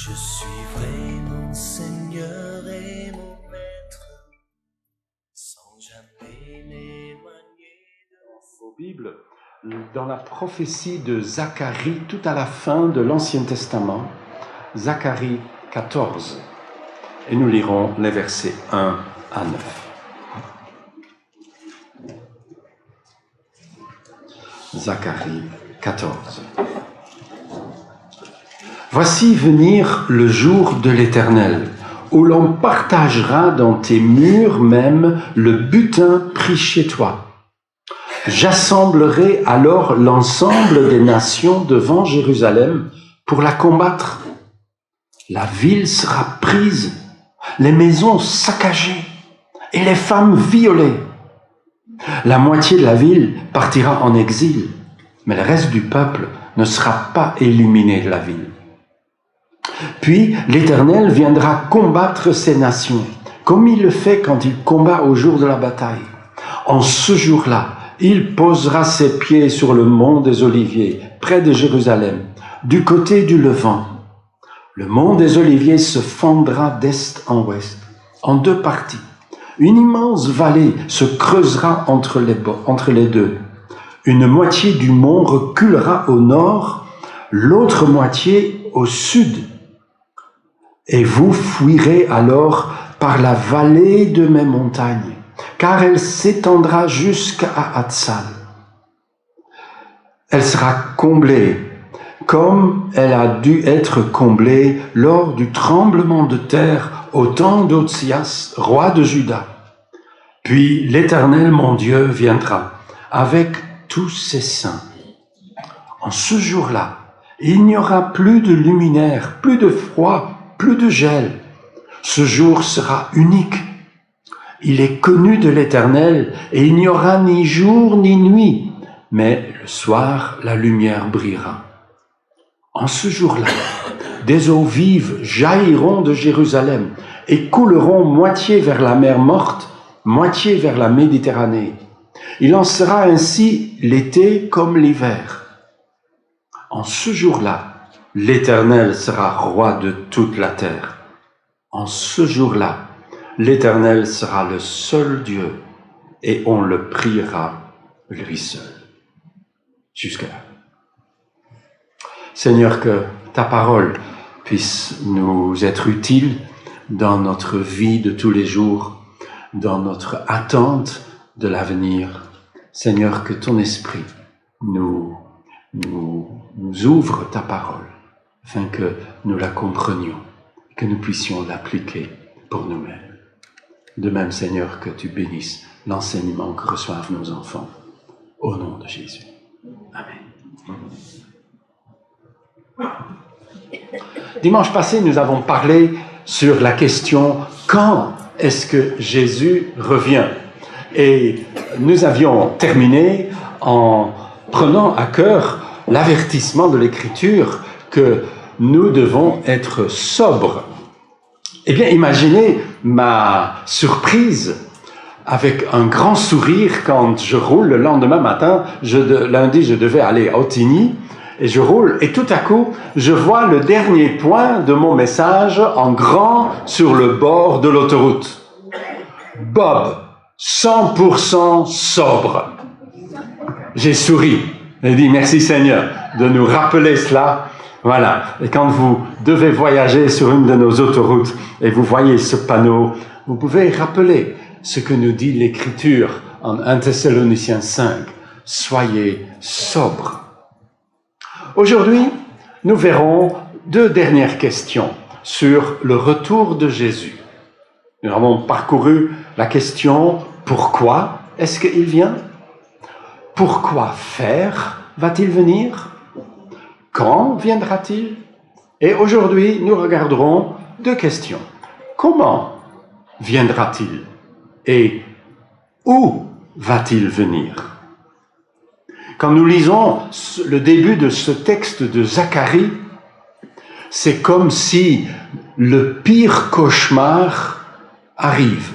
Je suivrai mon Seigneur et mon Maître, sans jamais m'éloigner de vos Bibles, dans la prophétie de Zacharie, tout à la fin de l'Ancien Testament, Zacharie 14, et nous lirons les versets 1 à 9. Zacharie 14. Voici venir le jour de l'Éternel, où l'on partagera dans tes murs même le butin pris chez toi. J'assemblerai alors l'ensemble des nations devant Jérusalem pour la combattre. La ville sera prise, les maisons saccagées et les femmes violées. La moitié de la ville partira en exil, mais le reste du peuple ne sera pas éliminé de la ville. Puis l'Éternel viendra combattre ces nations, comme il le fait quand il combat au jour de la bataille. En ce jour-là, il posera ses pieds sur le mont des Oliviers, près de Jérusalem, du côté du Levant. Le mont des Oliviers se fendra d'est en ouest, en deux parties. Une immense vallée se creusera entre les deux. Une moitié du mont reculera au nord, l'autre moitié au sud. Et vous fuirez alors par la vallée de mes montagnes, car elle s'étendra jusqu'à Hatzal. Elle sera comblée, comme elle a dû être comblée lors du tremblement de terre au temps d'Ozias, roi de Juda. Puis l'Éternel, mon Dieu, viendra avec tous ses saints. En ce jour-là, il n'y aura plus de luminaire, plus de froid, plus de gel. Ce jour sera unique. Il est connu de l'Éternel et il n'y aura ni jour ni nuit, mais le soir, la lumière brillera. En ce jour-là, des eaux vives jailliront de Jérusalem et couleront moitié vers la mer Morte, moitié vers la Méditerranée. Il en sera ainsi l'été comme l'hiver. En ce jour-là, l'Éternel sera roi de toute la terre. En ce jour-là, l'Éternel sera le seul Dieu et on le priera lui seul. Jusque là. Seigneur, que ta parole puisse nous être utile dans notre vie de tous les jours, dans notre attente de l'avenir. Seigneur, que ton esprit nous ouvre ta parole, afin que nous la comprenions, que nous puissions l'appliquer pour nous-mêmes. De même, Seigneur, que tu bénisses l'enseignement que reçoivent nos enfants. Au nom de Jésus. Amen. Dimanche passé, nous avons parlé sur la question « Quand est-ce que Jésus revient ?» Et nous avions terminé en prenant à cœur l'avertissement de l'Écriture que nous devons être sobres. Eh bien, imaginez ma surprise avec un grand sourire quand je roule le lendemain matin. Lundi, je devais aller à Otigny et je roule et tout à coup, je vois le dernier point de mon message en grand sur le bord de l'autoroute. Bob, 100% sobre. J'ai souri. J'ai dit merci Seigneur de nous rappeler cela. Voilà. Et quand vous devez voyager sur une de nos autoroutes et vous voyez ce panneau, vous pouvez rappeler ce que nous dit l'Écriture en 1 Thessaloniciens 5. Soyez sobres. Aujourd'hui, nous verrons deux dernières questions sur le retour de Jésus. Nous avons parcouru la question « Pourquoi est-ce qu'il vient ?» Pourquoi faire va-t-il venir? Quand viendra-t-il? Et aujourd'hui, nous regarderons deux questions. Comment viendra-t-il? Et où va-t-il venir? Quand nous lisons le début de ce texte de Zacharie, c'est comme si le pire cauchemar arrive.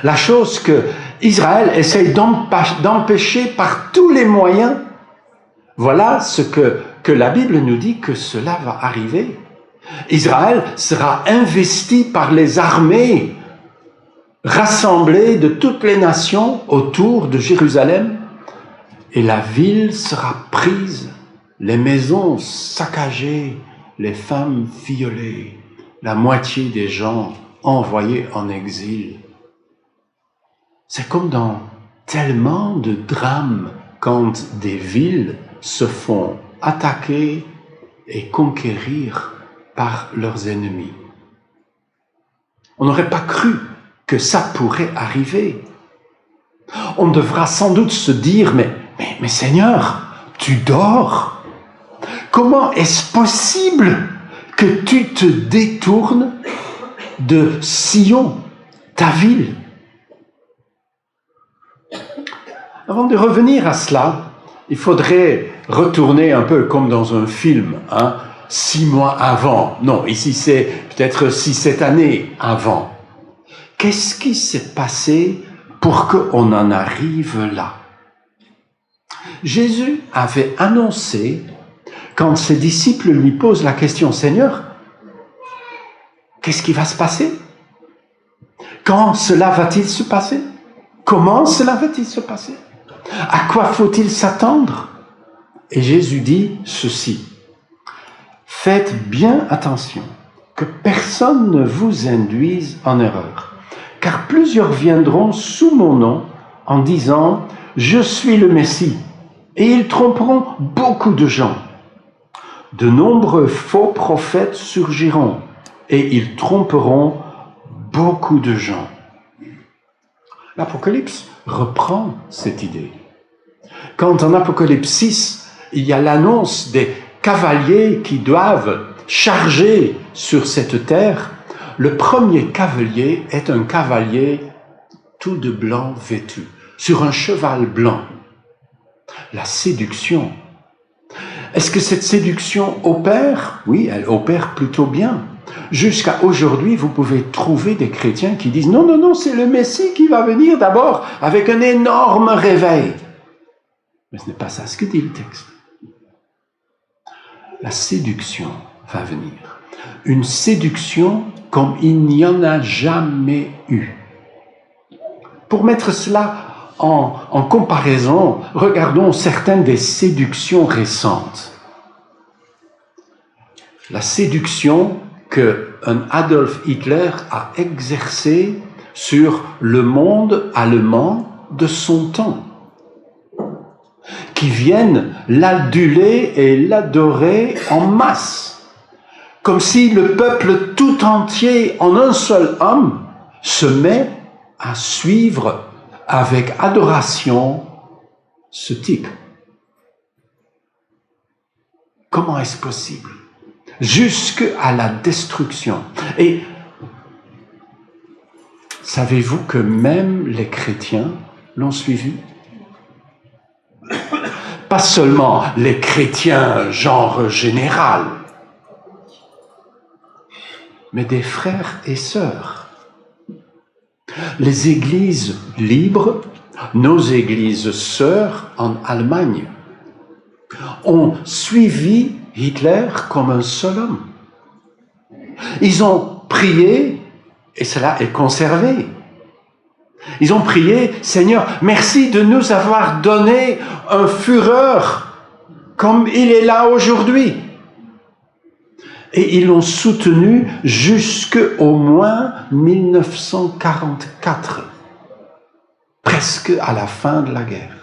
La chose que Israël essaye d'empêcher par tous les moyens, voilà ce que la Bible nous dit que cela va arriver. Israël sera investi par les armées rassemblées de toutes les nations autour de Jérusalem, et la ville sera prise, les maisons saccagées, les femmes violées, la moitié des gens envoyés en exil. C'est comme dans tellement de drames quand des villes se font attaquer et conquérir par leurs ennemis. On n'aurait pas cru que ça pourrait arriver. On devra sans doute se dire, mais Seigneur, tu dors? Comment est-ce possible que tu te détournes de Sion, ta ville? Avant de revenir à cela, il faudrait retourner un peu comme dans un film, 6 mois avant. Non, ici c'est peut-être 6-7 années avant. Qu'est-ce qui s'est passé pour qu'on en arrive là? Jésus avait annoncé, quand ses disciples lui posent la question, Seigneur, qu'est-ce qui va se passer? Quand cela va-t-il se passer? Comment cela va-t-il se passer? À quoi faut-il s'attendre? Et Jésus dit ceci. Faites bien attention que personne ne vous induise en erreur, car plusieurs viendront sous mon nom en disant « Je suis le Messie » et ils tromperont beaucoup de gens. De nombreux faux prophètes surgiront et ils tromperont beaucoup de gens. L'Apocalypse reprend cette idée. Quand en Apocalypse 6, il y a l'annonce des cavaliers qui doivent charger sur cette terre, le premier cavalier est un cavalier tout de blanc vêtu, sur un cheval blanc. La séduction. Est-ce que cette séduction opère? Oui, elle opère plutôt bien. Jusqu'à aujourd'hui, vous pouvez trouver des chrétiens qui disent « Non, non, non, c'est le Messie qui va venir d'abord avec un énorme réveil. » Mais ce n'est pas ça ce que dit le texte. La séduction va venir. Une séduction comme il n'y en a jamais eu. Pour mettre cela en comparaison, regardons certaines des séductions récentes. La séduction qu'un Adolf Hitler a exercée sur le monde allemand de son temps, qui viennent l'aduler et l'adorer en masse, comme si le peuple tout entier, en un seul homme, se met à suivre avec adoration ce type. Comment est-ce possible? Jusqu'à la destruction. Et savez-vous que même les chrétiens l'ont suivi? Pas seulement les chrétiens genre général, mais des frères et sœurs. Les églises libres, nos églises sœurs en Allemagne, ont suivi Hitler comme un seul homme. Ils ont prié, et cela est conservé. Ils ont prié, Seigneur, merci de nous avoir donné un Führer comme il est là aujourd'hui. Et ils l'ont soutenu jusqu'au moins 1944, presque à la fin de la guerre.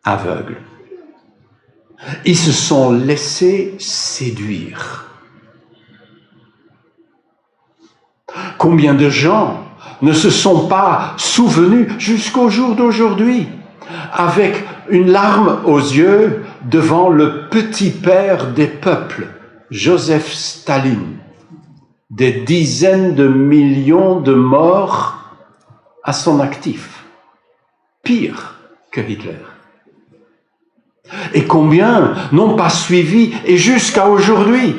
Aveugles. Ils se sont laissés séduire. Combien de gens ne se sont pas souvenus jusqu'au jour d'aujourd'hui, avec une larme aux yeux devant le petit père des peuples, Joseph Staline, des dizaines de millions de morts à son actif, pire que Hitler. Et combien n'ont pas suivi, et jusqu'à aujourd'hui,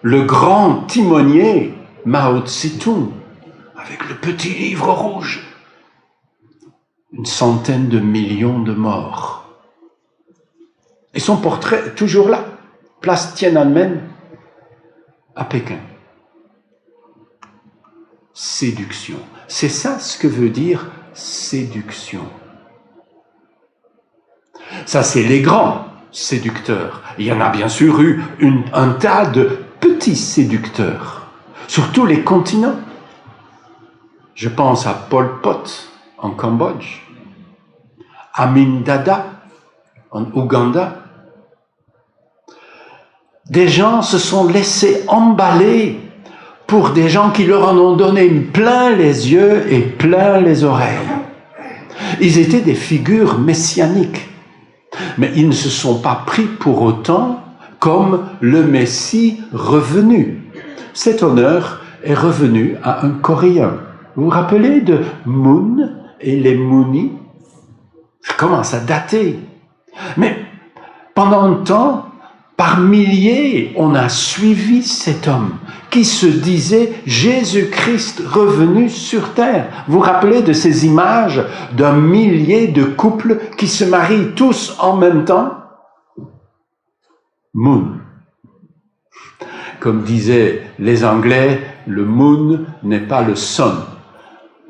le grand timonier Mao Tse-tung, avec le petit livre rouge, 100 de millions de morts. Et son portrait est toujours là, place Tiananmen à Pékin. Séduction. C'est ça ce que veut dire séduction. Ça, c'est les grands séducteurs. Il y en a bien sûr eu un tas de petits séducteurs sur tous les continents. Je pense à Pol Pot en Cambodge, Amin Dada en Ouganda. Des gens se sont laissés emballer pour des gens qui leur en ont donné plein les yeux et plein les oreilles. Ils étaient des figures messianiques, mais ils ne se sont pas pris pour autant comme le Messie revenu. Cet honneur est revenu à un Coréen. Vous vous rappelez de Moon et les Moonies? Ça commence à dater. Mais pendant un temps, par milliers, on a suivi cet homme qui se disait Jésus-Christ revenu sur terre. Vous vous rappelez de ces images d'un millier de couples qui se marient tous en même temps? Moon. Comme disaient les Anglais, le moon n'est pas le sun.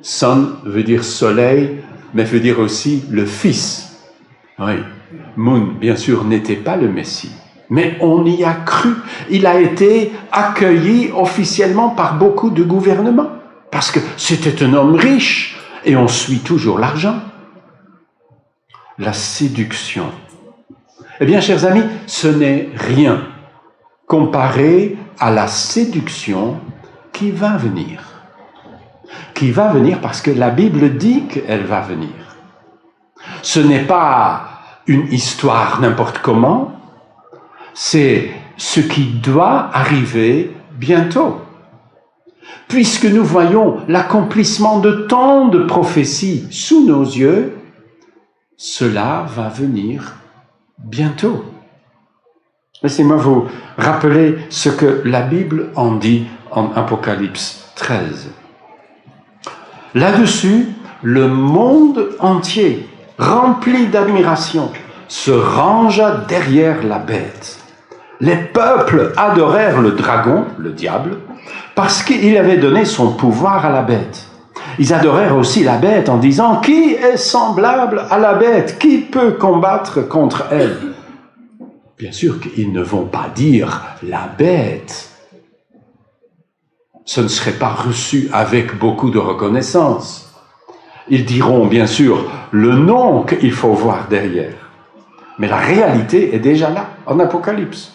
Sun veut dire soleil, mais veut dire aussi le fils. Oui, Moon, bien sûr, n'était pas le Messie. Mais on y a cru. Il a été accueilli officiellement par beaucoup de gouvernements. Parce que c'était un homme riche. Et on suit toujours l'argent. La séduction. Eh bien, chers amis, ce n'est rien comparé à la séduction qui va venir. Qui va venir parce que la Bible dit qu'elle va venir. Ce n'est pas une histoire n'importe comment. C'est ce qui doit arriver bientôt. Puisque nous voyons l'accomplissement de tant de prophéties sous nos yeux, cela va venir bientôt. Laissez-moi vous rappeler ce que la Bible en dit en Apocalypse 13. Là-dessus, le monde entier, rempli d'admiration, se rangea derrière la bête. Les peuples adorèrent le dragon, le diable, parce qu'il avait donné son pouvoir à la bête. Ils adorèrent aussi la bête en disant « Qui est semblable à la bête? Qui peut combattre contre elle ?» Bien sûr qu'ils ne vont pas dire « la bête ». Ce ne serait pas reçu avec beaucoup de reconnaissance. Ils diront bien sûr le nom qu'il faut voir derrière. Mais la réalité est déjà là, en Apocalypse.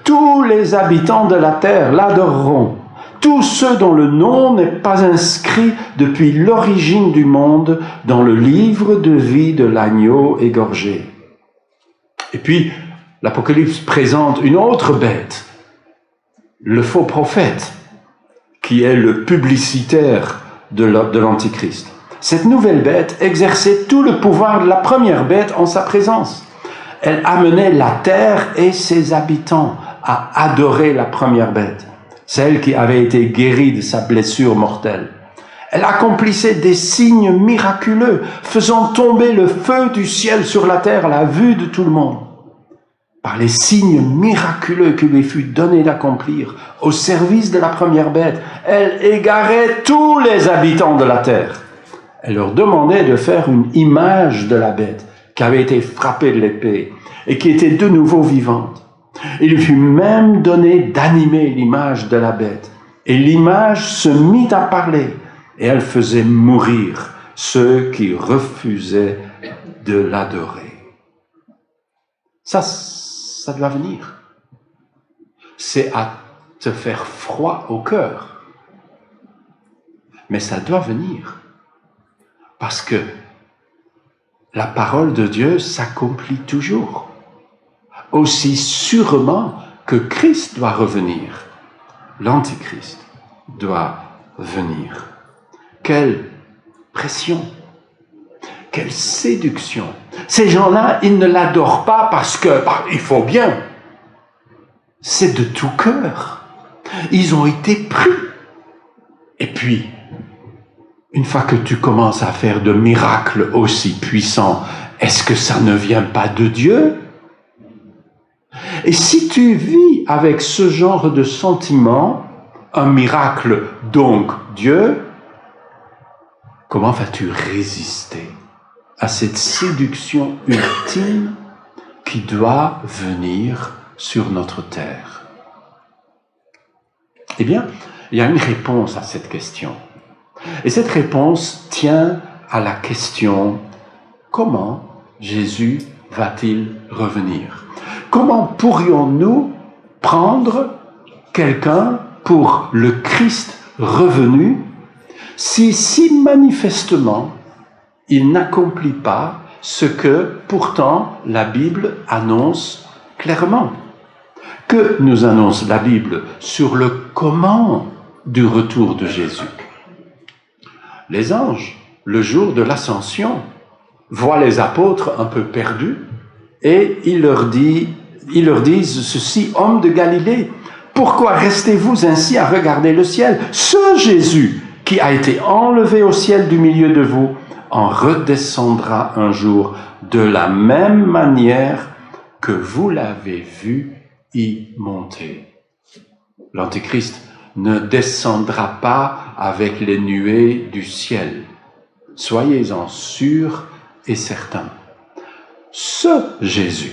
Tous les habitants de la terre l'adoreront. Tous ceux dont le nom n'est pas inscrit depuis l'origine du monde dans le livre de vie de l'agneau égorgé. Et puis, l'Apocalypse présente une autre bête, le faux prophète, qui est le publicitaire de l'Antichrist. Cette nouvelle bête exerçait tout le pouvoir de la première bête en sa présence. Elle amenait la terre et ses habitants à adorer la première bête, celle qui avait été guérie de sa blessure mortelle. Elle accomplissait des signes miraculeux, faisant tomber le feu du ciel sur la terre à la vue de tout le monde. Par les signes miraculeux qui lui fut donné d'accomplir au service de la première bête, elle égarait tous les habitants de la terre. Elle leur demandait de faire une image de la bête qui avait été frappée de l'épée et qui était de nouveau vivante. Il lui fut même donné d'animer l'image de la bête. Et l'image se mit à parler et elle faisait mourir ceux qui refusaient de l'adorer. Ça doit venir. C'est à te faire froid au cœur. Mais ça doit venir. Parce que la parole de Dieu s'accomplit toujours. Aussi sûrement que Christ doit revenir, l'Antichrist doit venir. Quelle pression, quelle séduction. Ces gens-là, ils ne l'adorent pas parce que il faut bien. C'est de tout cœur. Ils ont été pris. Et puis, une fois que tu commences à faire de miracles aussi puissants, est-ce que ça ne vient pas de Dieu? Et si tu vis avec ce genre de sentiment, un miracle donc Dieu, comment vas-tu résister à cette séduction ultime qui doit venir sur notre terre? Eh bien, il y a une réponse à cette question. Et cette réponse tient à la question: comment Jésus va-t-il revenir? Comment pourrions-nous prendre quelqu'un pour le Christ revenu si manifestement il n'accomplit pas ce que pourtant la Bible annonce clairement? Que nous annonce la Bible sur le comment du retour de Jésus? Les anges, le jour de l'ascension, voient les apôtres un peu perdus et ils leur disent ceci: hommes de Galilée, pourquoi restez-vous ainsi à regarder le ciel? Ce Jésus qui a été enlevé au ciel du milieu de vous en redescendra un jour de la même manière que vous l'avez vu y monter. L'Antéchrist ne descendra pas avec les nuées du ciel. Soyez-en sûrs et certains. Ce Jésus,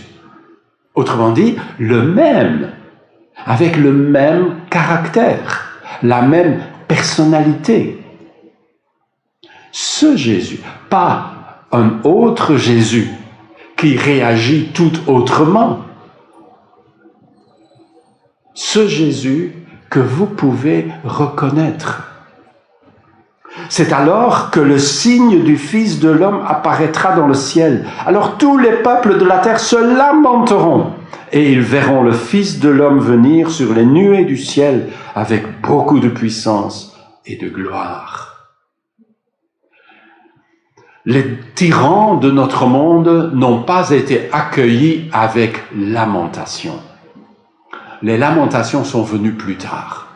autrement dit, le même, avec le même caractère, la même personnalité. Ce Jésus, pas un autre Jésus qui réagit tout autrement. Ce Jésus que vous pouvez reconnaître. C'est alors que le signe du Fils de l'homme apparaîtra dans le ciel. Alors tous les peuples de la terre se lamenteront et ils verront le Fils de l'homme venir sur les nuées du ciel avec beaucoup de puissance et de gloire. Les tyrans de notre monde n'ont pas été accueillis avec lamentation. Les lamentations sont venues plus tard.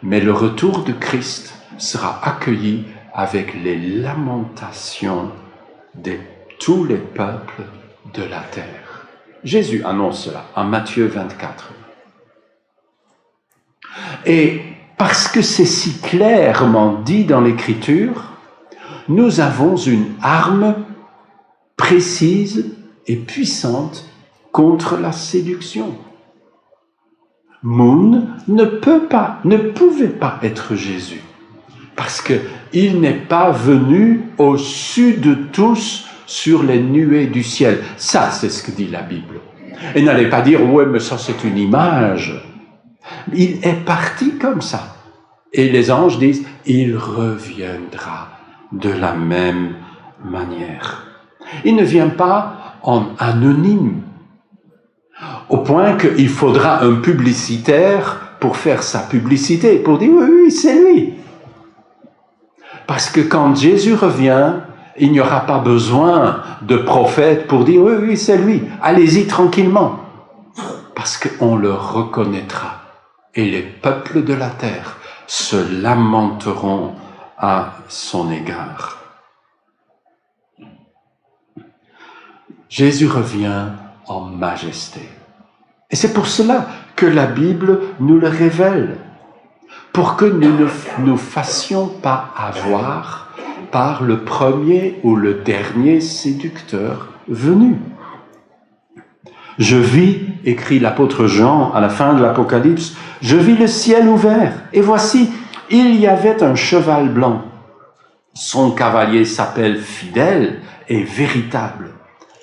Mais le retour de Christ sera accueilli avec les lamentations de tous les peuples de la terre. Jésus annonce cela en Matthieu 24. Et parce que c'est si clairement dit dans l'Écriture, nous avons une arme précise et puissante contre la séduction. Moon ne pouvait pas être Jésus, parce qu'il n'est pas venu au-dessus de tous sur les nuées du ciel. Ça, c'est ce que dit la Bible. Et n'allez pas dire, ouais, mais ça c'est une image. Il est parti comme ça. Et les anges disent, il reviendra de la même manière. Il ne vient pas en anonyme, au point qu'il faudra un publicitaire pour faire sa publicité, pour dire oui, c'est lui. Parce que quand Jésus revient, il n'y aura pas besoin de prophète pour dire oui, c'est lui. Allez-y tranquillement. Parce qu'on le reconnaîtra. Et les peuples de la terre se lamenteront à son égard. Jésus revient en majesté. Et c'est pour cela que la Bible nous le révèle, pour que nous ne nous fassions pas avoir par le premier ou le dernier séducteur venu. Je vis, écrit l'apôtre Jean à la fin de l'Apocalypse, je vis le ciel ouvert, et voici, il y avait un cheval blanc. Son cavalier s'appelle Fidèle et Véritable.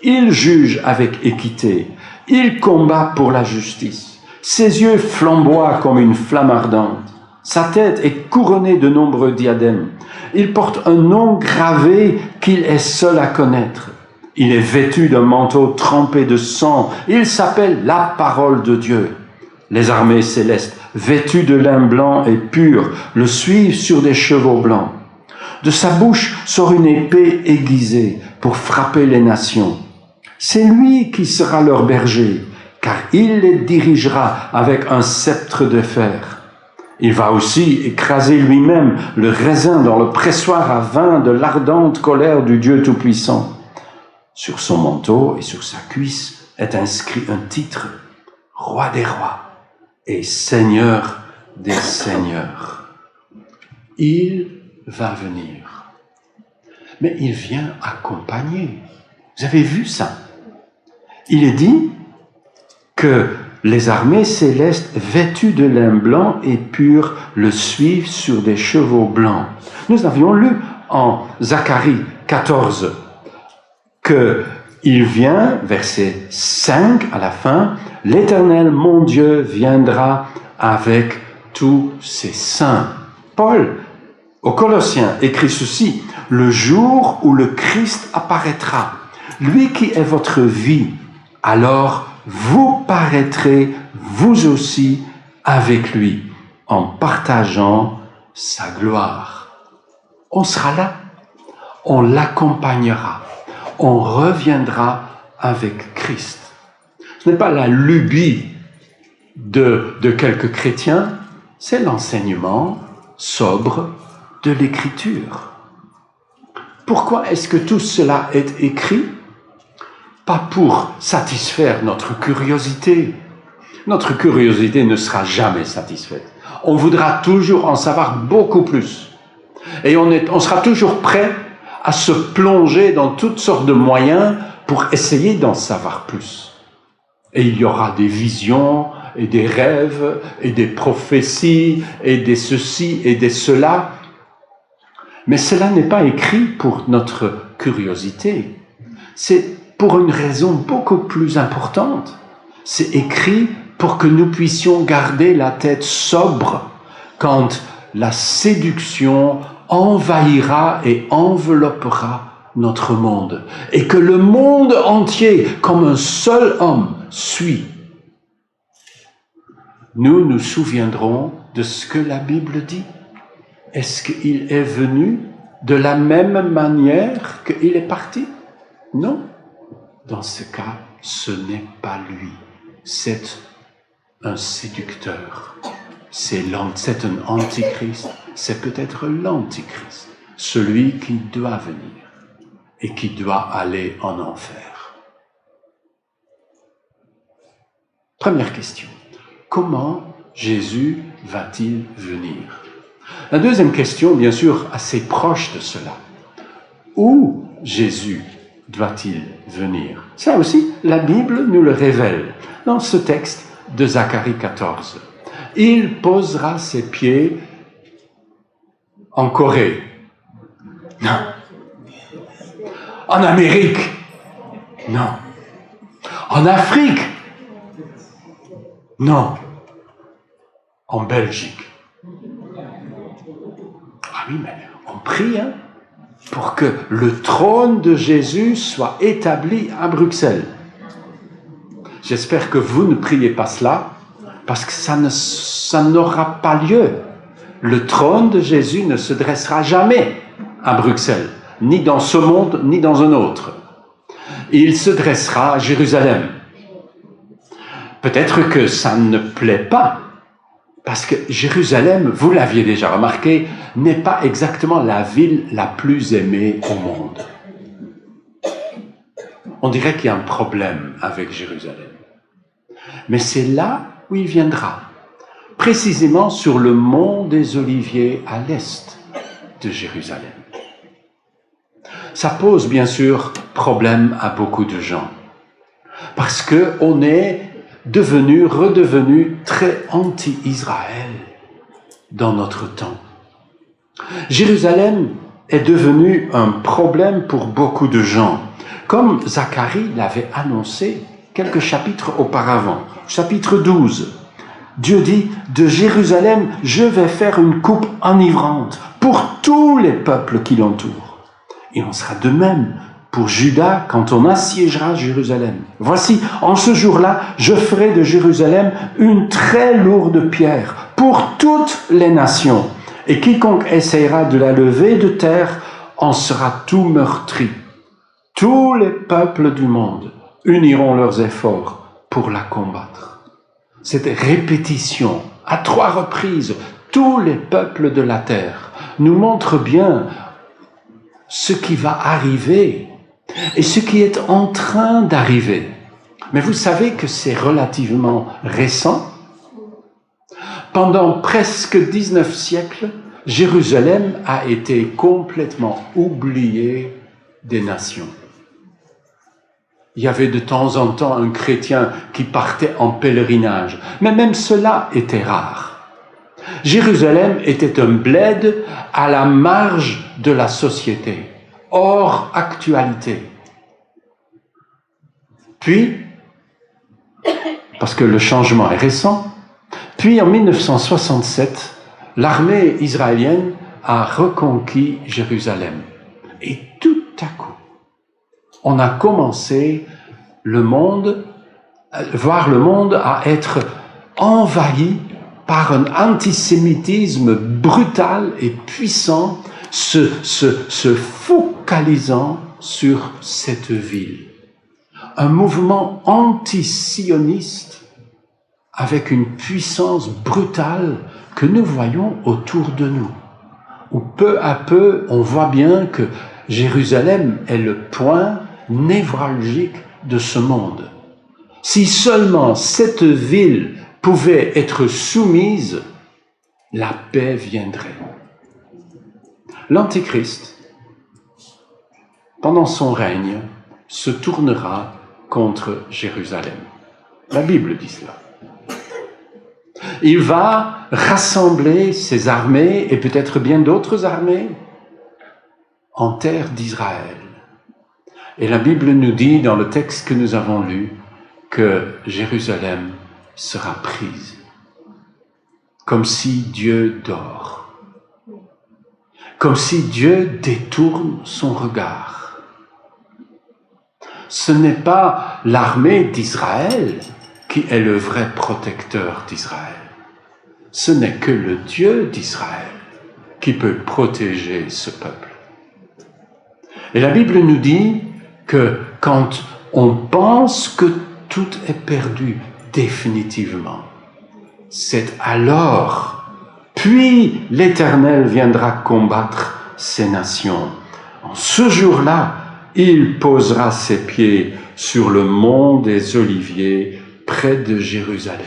Il juge avec équité. Il combat pour la justice. Ses yeux flamboient comme une flamme ardente. Sa tête est couronnée de nombreux diadèmes. Il porte un nom gravé qu'il est seul à connaître. Il est vêtu d'un manteau trempé de sang. Il s'appelle la parole de Dieu. Les armées célestes, vêtues de lin blanc et pur, le suivent sur des chevaux blancs. De sa bouche sort une épée aiguisée pour frapper les nations. C'est lui qui sera leur berger, car il les dirigera avec un sceptre de fer. Il va aussi écraser lui-même le raisin dans le pressoir à vin de l'ardente colère du Dieu Tout-Puissant. Sur son manteau et sur sa cuisse, est inscrit un titre, Roi des rois et Seigneur des seigneurs. Il va venir. Mais il vient accompagner. Vous avez vu ça? Il est dit que les armées célestes vêtues de lin blanc et pur le suivent sur des chevaux blancs. Nous avions lu en Zacharie 14 qu'il vient, verset 5 à la fin, « L'Éternel, mon Dieu, viendra avec tous ses saints. » Paul, aux Colossiens, écrit ceci, « Le jour où le Christ apparaîtra, lui qui est votre vie, alors vous paraîtrez vous aussi avec lui en partageant sa gloire. » On sera là, on l'accompagnera, on reviendra avec Christ. Ce n'est pas la lubie de quelques chrétiens, c'est l'enseignement sobre de l'Écriture. Pourquoi est-ce que tout cela est écrit? Pas pour satisfaire notre curiosité. Notre curiosité ne sera jamais satisfaite. On voudra toujours en savoir beaucoup plus. Et on sera toujours prêt à se plonger dans toutes sortes de moyens pour essayer d'en savoir plus. Et il y aura des visions, et des rêves, et des prophéties, et des ceci, et des cela. Mais cela n'est pas écrit pour notre curiosité. C'est pour une raison beaucoup plus importante. C'est écrit pour que nous puissions garder la tête sobre quand la séduction envahira et enveloppera notre monde. Et que le monde entier, comme un seul homme, suit. Nous nous souviendrons de ce que la Bible dit. Est-ce qu'il est venu de la même manière qu'il est parti? Non. Dans ce cas, ce n'est pas lui. C'est un séducteur. C'est un antichrist. C'est peut-être l'antichrist. Celui qui doit venir et qui doit aller en enfer. Première question. Comment Jésus va-t-il venir? La deuxième question, bien sûr, assez proche de cela. Où Jésus doit-il venir? Ça aussi, la Bible nous le révèle dans ce texte de Zacharie 14. Il posera ses pieds en Corée. Non. En Amérique. Non. En Afrique. Non. En Belgique. Ah oui, mais on prie, hein, pour que le trône de Jésus soit établi à Bruxelles. J'espère que vous ne priez pas cela, parce que ça n'aura pas lieu. Le trône de Jésus ne se dressera jamais à Bruxelles, ni dans ce monde, ni dans un autre. Il se dressera à Jérusalem. Peut-être que ça ne plaît pas, parce que Jérusalem, vous l'aviez déjà remarqué, n'est pas exactement la ville la plus aimée au monde. On dirait qu'il y a un problème avec Jérusalem. Mais c'est là où il viendra, précisément sur le mont des Oliviers à l'est de Jérusalem. Ça pose bien sûr problème à beaucoup de gens, parce qu'on est redevenu très anti-Israël dans notre temps. Jérusalem est devenu un problème pour beaucoup de gens, comme Zacharie l'avait annoncé quelques chapitres auparavant. Chapitre 12, Dieu dit, « De Jérusalem, je vais faire une coupe enivrante pour tous les peuples qui l'entourent. » Il en sera de même pour Juda quand on assiégera Jérusalem. « Voici, en ce jour-là, je ferai de Jérusalem une très lourde pierre pour toutes les nations. Et quiconque essayera de la lever de terre en sera tout meurtri. Tous les peuples du monde uniront leurs efforts pour la combattre. » Cette répétition, à 3 reprises, tous les peuples de la terre, nous montre bien ce qui va arriver et ce qui est en train d'arriver. Mais vous savez que c'est relativement récent. Pendant presque 19 siècles, Jérusalem a été complètement oubliée des nations. Il y avait de temps en temps un chrétien qui partait en pèlerinage, mais même cela était rare. Jérusalem était un bled à la marge de la société, hors actualité. Puis, parce que le changement est récent, puis en 1967, l'armée israélienne a reconquis Jérusalem. Et tout à coup, on a commencé voir le monde à être envahi par un antisémitisme brutal et puissant, se focalisant sur cette ville. Un mouvement anti-sioniste avec une puissance brutale que nous voyons autour de nous, où peu à peu on voit bien que Jérusalem est le point névralgique de ce monde. Si seulement cette ville pouvait être soumise, la paix viendrait. L'Antéchrist, pendant son règne, se tournera contre Jérusalem. La Bible dit cela. Il va rassembler ses armées, et peut-être bien d'autres armées, en terre d'Israël. Et la Bible nous dit, dans le texte que nous avons lu, que Jérusalem sera prise, comme si Dieu dort, comme si Dieu détourne son regard. Ce n'est pas l'armée d'Israël qui est le vrai protecteur d'Israël. Ce n'est que le Dieu d'Israël qui peut protéger ce peuple. Et la Bible nous dit que quand on pense que tout est perdu définitivement, c'est alors, puis l'Éternel viendra combattre ces nations. En ce jour-là, il posera ses pieds sur le mont des Oliviers, près de Jérusalem.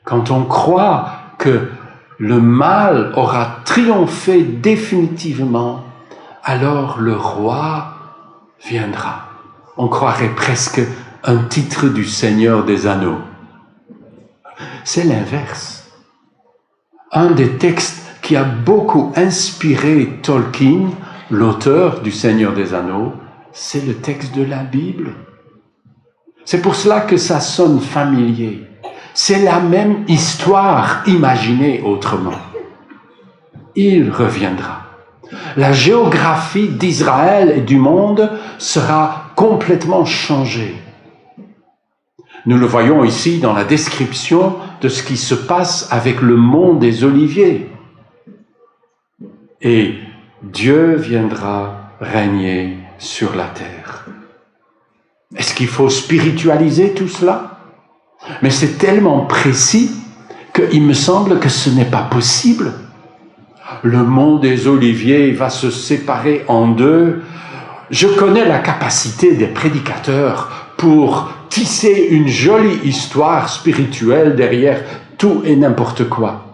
Quand on croit que le mal aura triomphé définitivement, alors le roi viendra. On croirait presque un titre du Seigneur des Anneaux. C'est l'inverse. Un des textes qui a beaucoup inspiré Tolkien, l'auteur du Seigneur des Anneaux, c'est le texte de la Bible. C'est pour cela que ça sonne familier. C'est la même histoire imaginée autrement. Il reviendra. La géographie d'Israël et du monde sera complètement changée. Nous le voyons ici dans la description de ce qui se passe avec le mont des Oliviers. Et Dieu viendra régner sur la terre. Est-ce qu'il faut spiritualiser tout cela? Mais c'est tellement précis qu'il me semble que ce n'est pas possible. Le mont des Oliviers va se séparer en deux. Je connais la capacité des prédicateurs pour tisser une jolie histoire spirituelle derrière tout et n'importe quoi.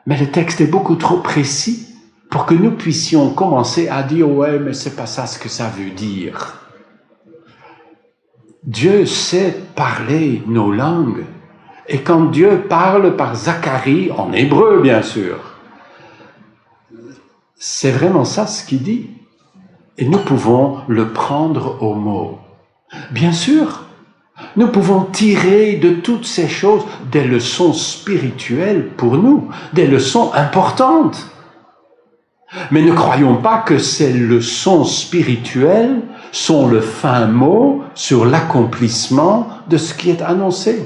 Mais le texte est beaucoup trop précis pour que nous puissions commencer à dire « ouais, mais c'est pas ça ce que ça veut dire ». Dieu sait parler nos langues. Et quand Dieu parle par Zacharie, en hébreu bien sûr, c'est vraiment ça ce qu'il dit. Et nous pouvons le prendre au mot. Bien sûr, nous pouvons tirer de toutes ces choses des leçons spirituelles pour nous, des leçons importantes. Mais ne croyons pas que ces leçons spirituelles sont le fin mot sur l'accomplissement de ce qui est annoncé.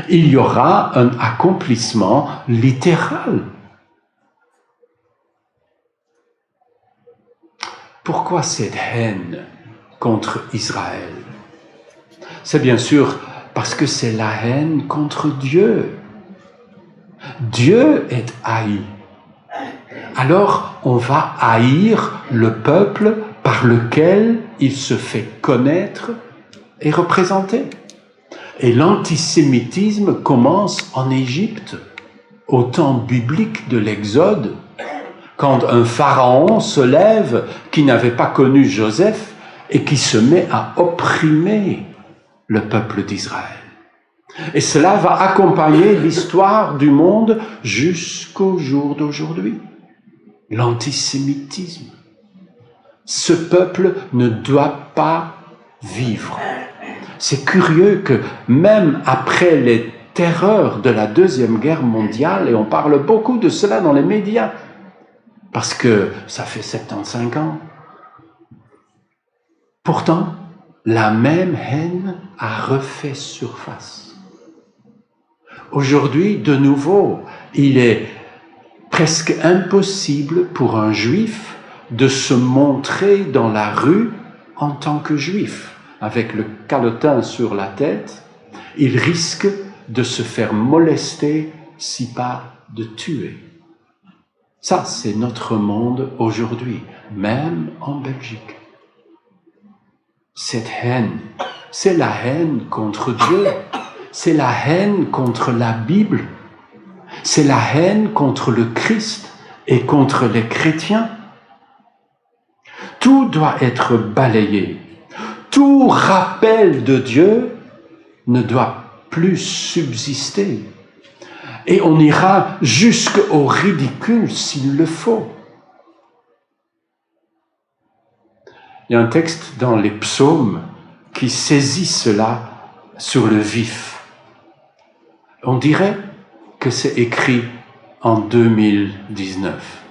Il y aura un accomplissement littéral. Pourquoi cette haine contre Israël? C'est bien sûr parce que c'est la haine contre Dieu. Dieu est haï. Alors on va haïr le peuple par lequel il se fait connaître est représenté. Et l'antisémitisme commence en Égypte, au temps biblique de l'Exode, quand un pharaon se lève qui n'avait pas connu Joseph et qui se met à opprimer le peuple d'Israël. Et cela va accompagner l'histoire du monde jusqu'au jour d'aujourd'hui. L'antisémitisme. Ce peuple ne doit pas vivre. C'est curieux que même après les terreurs de la Deuxième Guerre mondiale, et on parle beaucoup de cela dans les médias, parce que ça fait 75 ans, pourtant, la même haine a refait surface. Aujourd'hui, de nouveau, il est presque impossible pour un juif de se montrer dans la rue en tant que juif. Avec le calotin sur la tête, il risque de se faire molester, si pas de tuer. Ça, c'est notre monde aujourd'hui, même en Belgique. Cette haine, c'est la haine contre Dieu, c'est la haine contre la Bible, c'est la haine contre le Christ et contre les chrétiens. Tout doit être balayé. Tout rappel de Dieu ne doit plus subsister. Et on ira jusqu'au ridicule s'il le faut. Il y a un texte dans les psaumes qui saisit cela sur le vif. On dirait que c'est écrit en 2019,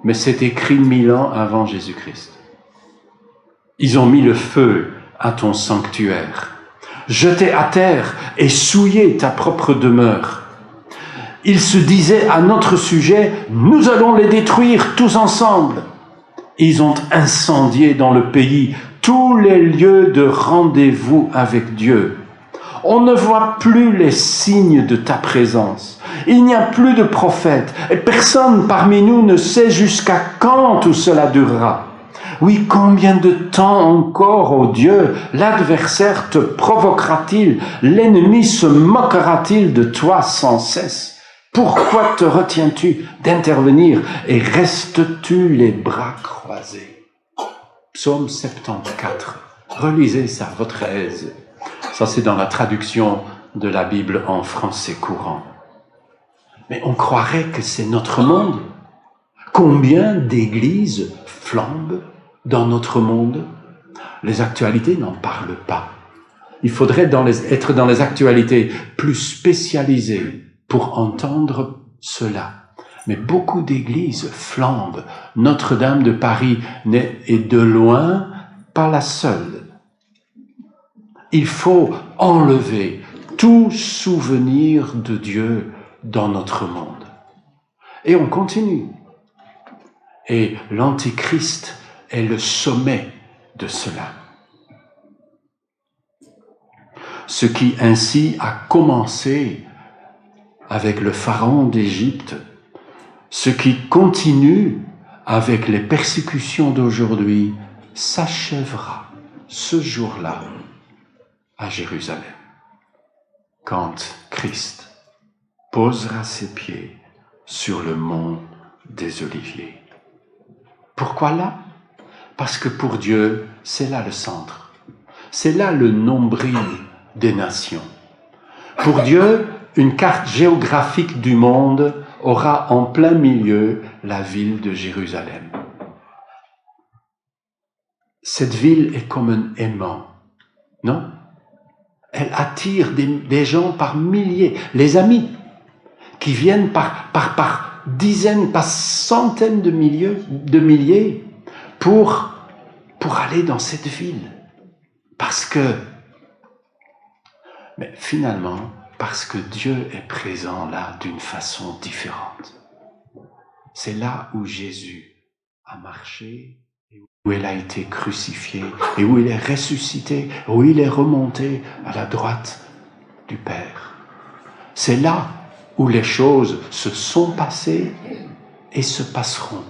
mais c'est écrit 1000 ans avant Jésus-Christ. Ils ont mis le feu à ton sanctuaire, jeté à terre et souillé ta propre demeure. Ils se disaient à notre sujet, nous allons les détruire tous ensemble. Ils ont incendié dans le pays tous les lieux de rendez-vous avec Dieu. On ne voit plus les signes de ta présence. Il n'y a plus de prophètes et personne parmi nous ne sait jusqu'à quand tout cela durera. Oui, combien de temps encore, ô Dieu, l'adversaire te provoquera-t-il, l'ennemi se moquera-t-il de toi sans cesse? Pourquoi te retiens-tu d'intervenir et restes-tu les bras croisés? Psaume 74. Relisez ça à votre aise. Ça, c'est dans la traduction de la Bible en français courant. Mais on croirait que c'est notre monde. Combien d'églises flambent dans notre monde? Les actualités n'en parlent pas. Il faudrait être dans les actualités plus spécialisées pour entendre cela. Mais beaucoup d'églises flambent. Notre-Dame de Paris est de loin pas la seule. Il faut enlever tout souvenir de Dieu dans notre monde. Et on continue. Et l'Antichrist est le sommet de cela. Ce qui ainsi a commencé avec le pharaon d'Égypte, ce qui continue avec les persécutions d'aujourd'hui, s'achèvera ce jour-là à Jérusalem, quand Christ posera ses pieds sur le mont des Oliviers. Pourquoi là? Parce que pour Dieu, c'est là le centre. C'est là le nombril des nations. Pour Dieu, une carte géographique du monde aura en plein milieu la ville de Jérusalem. Cette ville est comme un aimant, non? Elle attire des gens par milliers, les amis, qui viennent par dizaines, par centaines de milliers pour aller dans cette ville. Mais finalement, parce que Dieu est présent là d'une façon différente. C'est là où Jésus a marché, où il a été crucifié, et où il est ressuscité, où il est remonté à la droite du Père. C'est là où les choses se sont passées et se passeront.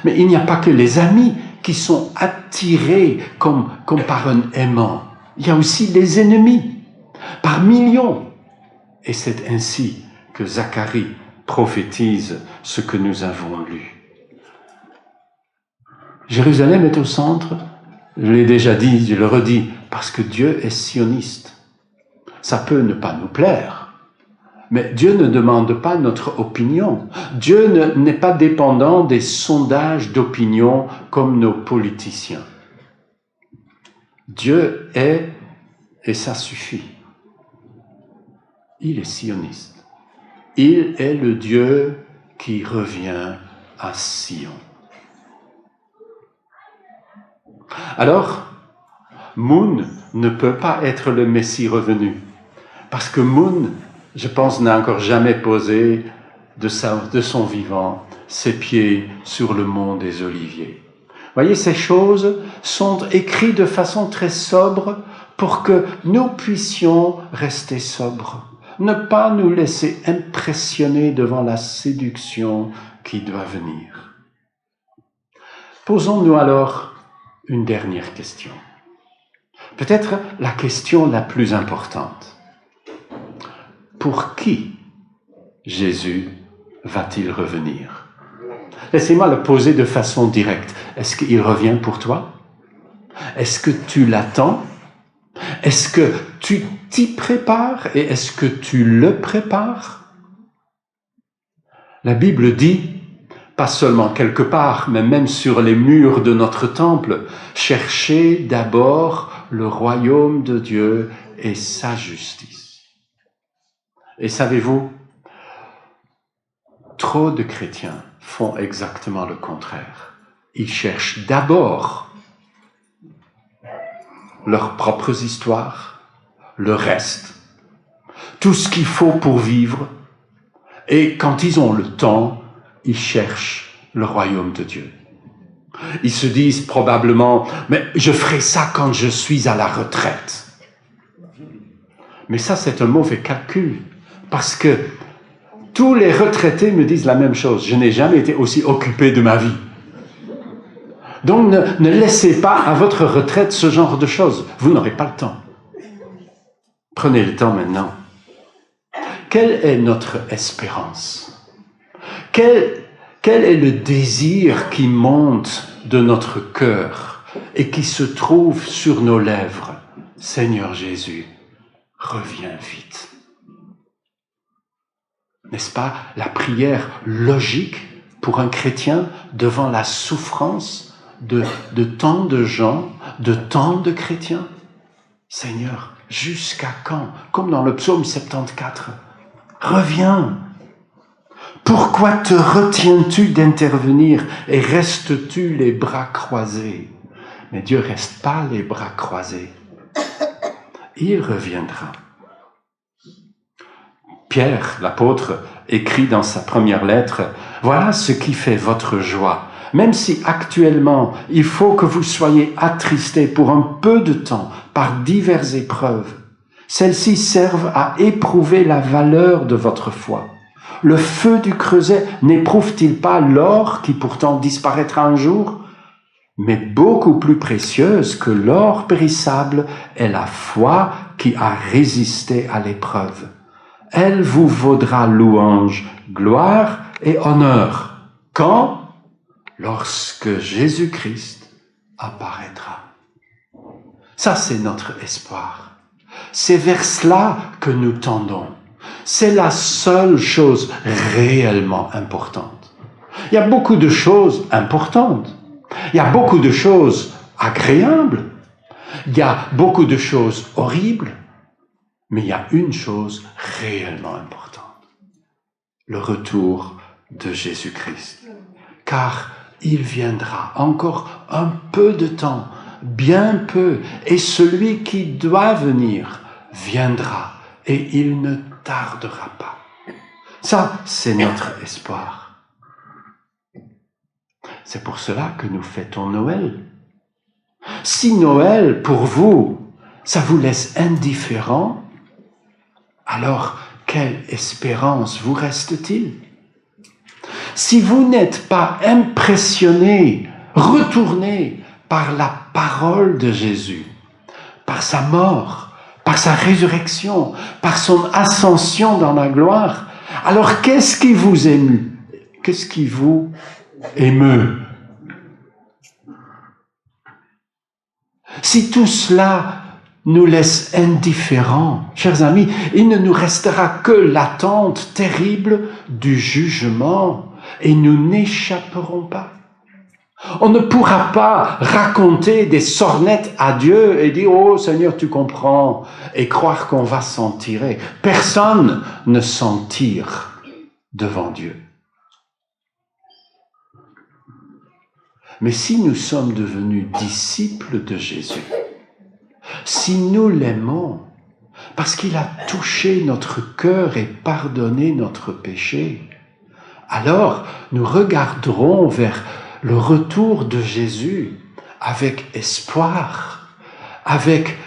Mais il n'y a pas que les amis qui sont attirés comme par un aimant. il y a aussi les ennemis, par millions. Et c'est ainsi que Zacharie prophétise ce que nous avons lu. Jérusalem est au centre, je l'ai déjà dit, je le redis, parce que Dieu est sioniste. Ça peut ne pas nous plaire, mais Dieu ne demande pas notre opinion. Dieu n'est pas dépendant des sondages d'opinion comme nos politiciens. Dieu est, et ça suffit. Il est sioniste. Il est le Dieu qui revient à Sion. Alors, Moon ne peut pas être le Messie revenu, parce que Moon, je pense, n'a encore jamais posé de son vivant ses pieds sur le mont des Oliviers. Voyez, ces choses sont écrites de façon très sobre pour que nous puissions rester sobres, ne pas nous laisser impressionner devant la séduction qui doit venir. Posons-nous alors une dernière question. Peut-être la question la plus importante. Pour qui Jésus va-t-il revenir? Laissez-moi le poser de façon directe. Est-ce qu'il revient pour toi? Est-ce que tu l'attends? Est-ce que tu t'y prépares et est-ce que tu le prépares? La Bible dit, pas seulement quelque part, mais même sur les murs de notre temple, cherchez d'abord le royaume de Dieu et sa justice. Et savez-vous, trop de chrétiens font exactement le contraire. Ils cherchent d'abord leurs propres histoires, le reste, tout ce qu'il faut pour vivre, et quand ils ont le temps, ils cherchent le royaume de Dieu. Ils se disent probablement, mais je ferai ça quand je suis à la retraite. Mais ça, c'est un mauvais calcul, parce que tous les retraités me disent la même chose. Je n'ai jamais été aussi occupé de ma vie. Donc ne laissez pas à votre retraite ce genre de choses. Vous n'aurez pas le temps. Prenez le temps maintenant. Quelle est notre espérance? Quel est le désir qui monte de notre cœur et qui se trouve sur nos lèvres? Seigneur Jésus, reviens vite. N'est-ce pas la prière logique pour un chrétien devant la souffrance de tant de gens, de tant de chrétiens? Seigneur, jusqu'à quand? Comme dans le psaume 74. Reviens. Pourquoi te retiens-tu d'intervenir et restes-tu les bras croisés? Mais Dieu reste pas les bras croisés. Il reviendra. Pierre, l'apôtre, écrit dans sa première lettre, « Voilà ce qui fait votre joie. Même si actuellement, il faut que vous soyez attristés pour un peu de temps par diverses épreuves, celles-ci servent à éprouver la valeur de votre foi. Le feu du creuset n'éprouve-t-il pas l'or qui pourtant disparaîtra un jour? Mais beaucoup plus précieuse que l'or périssable est la foi qui a résisté à l'épreuve. Elle vous vaudra louange, gloire et honneur. Quand? Lorsque Jésus-Christ apparaîtra. Ça, c'est notre espoir. C'est vers cela que nous tendons. C'est la seule chose réellement importante. Il y a beaucoup de choses importantes. Il y a beaucoup de choses agréables. Il y a beaucoup de choses horribles. Mais il y a une chose réellement importante. Le retour de Jésus-Christ. Car il viendra encore un peu de temps, bien peu, et celui qui doit venir viendra, et il ne tardera pas. Ça, c'est notre espoir. C'est pour cela que nous fêtons Noël. Si Noël, pour vous, ça vous laisse indifférent, alors quelle espérance vous reste-t-il? Si vous n'êtes pas impressionné, retourné par la parole de Jésus, par sa mort, par sa résurrection, par son ascension dans la gloire, alors qu'est-ce qui vous émeut? Qu'est-ce qui vous émeut? Si tout cela nous laisse indifférents, chers amis, il ne nous restera que l'attente terrible du jugement et nous n'échapperons pas. On ne pourra pas raconter des sornettes à Dieu et dire « Oh Seigneur, tu comprends » et croire qu'on va s'en tirer. Personne ne s'en tire devant Dieu. Mais si nous sommes devenus disciples de Jésus, si nous l'aimons, parce qu'il a touché notre cœur et pardonné notre péché, alors nous regarderons vers le retour de Jésus avec espoir, avec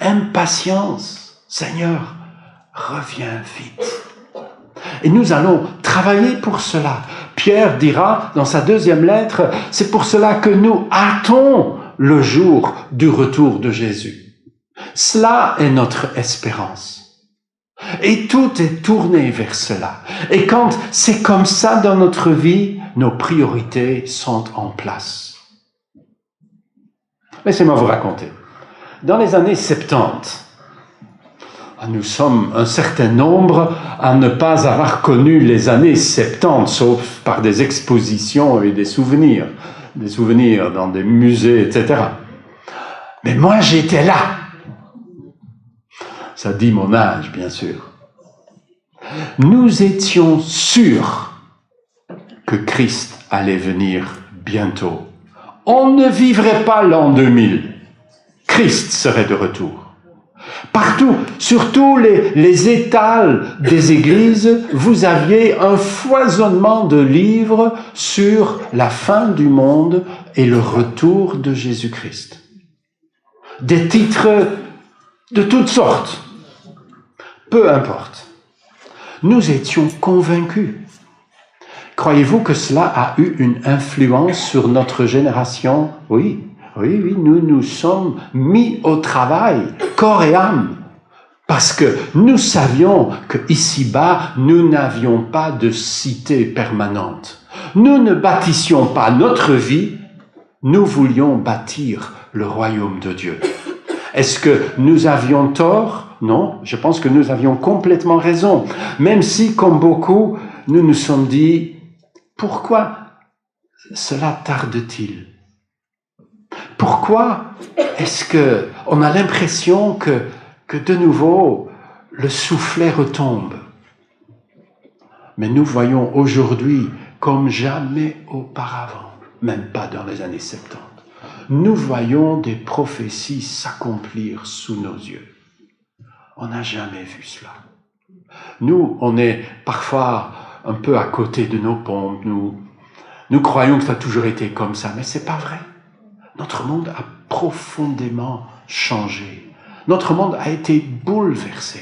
impatience. Seigneur, reviens vite. Et nous allons travailler pour cela. Pierre dira dans sa deuxième lettre, c'est pour cela que nous hâtons le jour du retour de Jésus. Cela est notre espérance. Et tout est tourné vers cela. Et quand c'est comme ça dans notre vie, nos priorités sont en place. Laissez-moi vous raconter. Dans les années 70, nous sommes un certain nombre à ne pas avoir connu les années 70, sauf par des expositions et des souvenirs dans des musées, etc. Mais moi, j'étais là. Ça dit mon âge, bien sûr. Nous étions sûrs que Christ allait venir bientôt. On ne vivrait pas l'an 2000. Christ serait de retour. Partout, sur tous les étals des églises, vous aviez un foisonnement de livres sur la fin du monde et le retour de Jésus-Christ. Des titres de toutes sortes. Peu importe. Nous étions convaincus. Croyez-vous que cela a eu une influence sur notre génération? Oui, nous nous sommes mis au travail, corps et âme, parce que nous savions que ici-bas, nous n'avions pas de cité permanente. Nous ne bâtissions pas notre vie, nous voulions bâtir le royaume de Dieu. Est-ce que nous avions tort? Non, je pense que nous avions complètement raison. Même si, comme beaucoup, nous nous sommes dit, pourquoi cela tarde-t-il? Pourquoi est-ce que on a l'impression que de nouveau le soufflet retombe? Mais nous voyons aujourd'hui comme jamais auparavant, même pas dans les années 70, nous voyons des prophéties s'accomplir sous nos yeux. On n'a jamais vu cela. Nous, on est parfois un peu à côté de nos pompes. Nous croyons que ça a toujours été comme ça, mais c'est pas vrai. Notre monde a profondément changé. Notre monde a été bouleversé.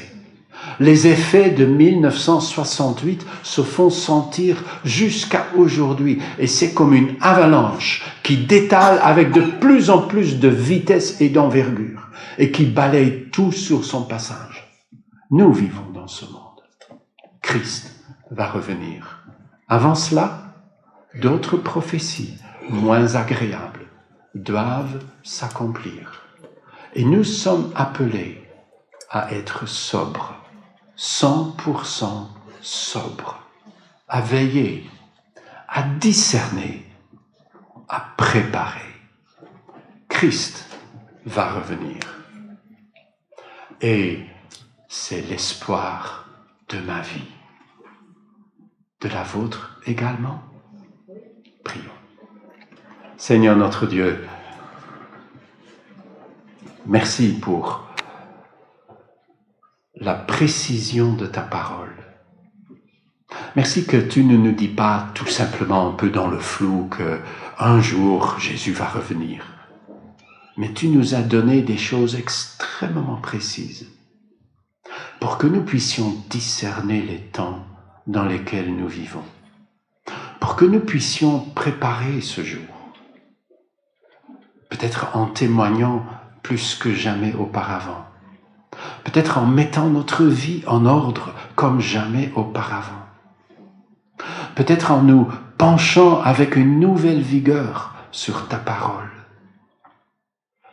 Les effets de 1968 se font sentir jusqu'à aujourd'hui. Et c'est comme une avalanche qui détale avec de plus en plus de vitesse et d'envergure et qui balaye tout sur son passage. Nous vivons dans ce monde. Christ va revenir. Avant cela, d'autres prophéties moins agréables doivent s'accomplir. Et nous sommes appelés à être sobres, 100% sobres, à veiller, à discerner, à préparer. Christ va revenir. Et c'est l'espoir de ma vie. De la vôtre également? Prions. Seigneur notre Dieu, merci pour la précision de ta parole. Merci que tu ne nous dis pas tout simplement un peu dans le flou que un jour Jésus va revenir. Mais tu nous as donné des choses extrêmement précises pour que nous puissions discerner les temps dans lesquels nous vivons, pour que nous puissions préparer ce jour, peut-être en témoignant plus que jamais auparavant. Peut-être en mettant notre vie en ordre comme jamais auparavant. Peut-être en nous penchant avec une nouvelle vigueur sur ta parole.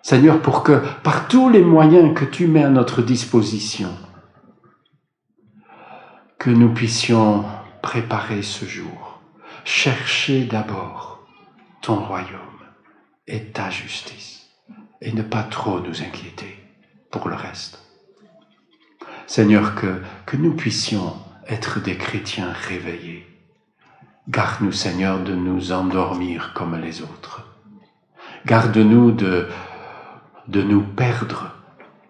Seigneur, pour que par tous les moyens que tu mets à notre disposition, que nous puissions préparer ce jour, chercher d'abord ton royaume et ta justice, et ne pas trop nous inquiéter pour le reste. Seigneur, que nous puissions être des chrétiens réveillés. Garde-nous, Seigneur, de nous endormir comme les autres. Garde-nous de nous perdre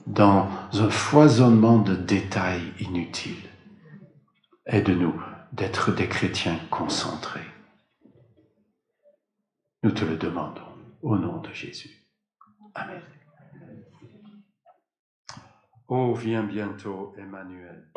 dans un foisonnement de détails inutiles. Aide-nous d'être des chrétiens concentrés. Nous te le demandons au nom de Jésus. Amen. Oh, viens bientôt, Emmanuel.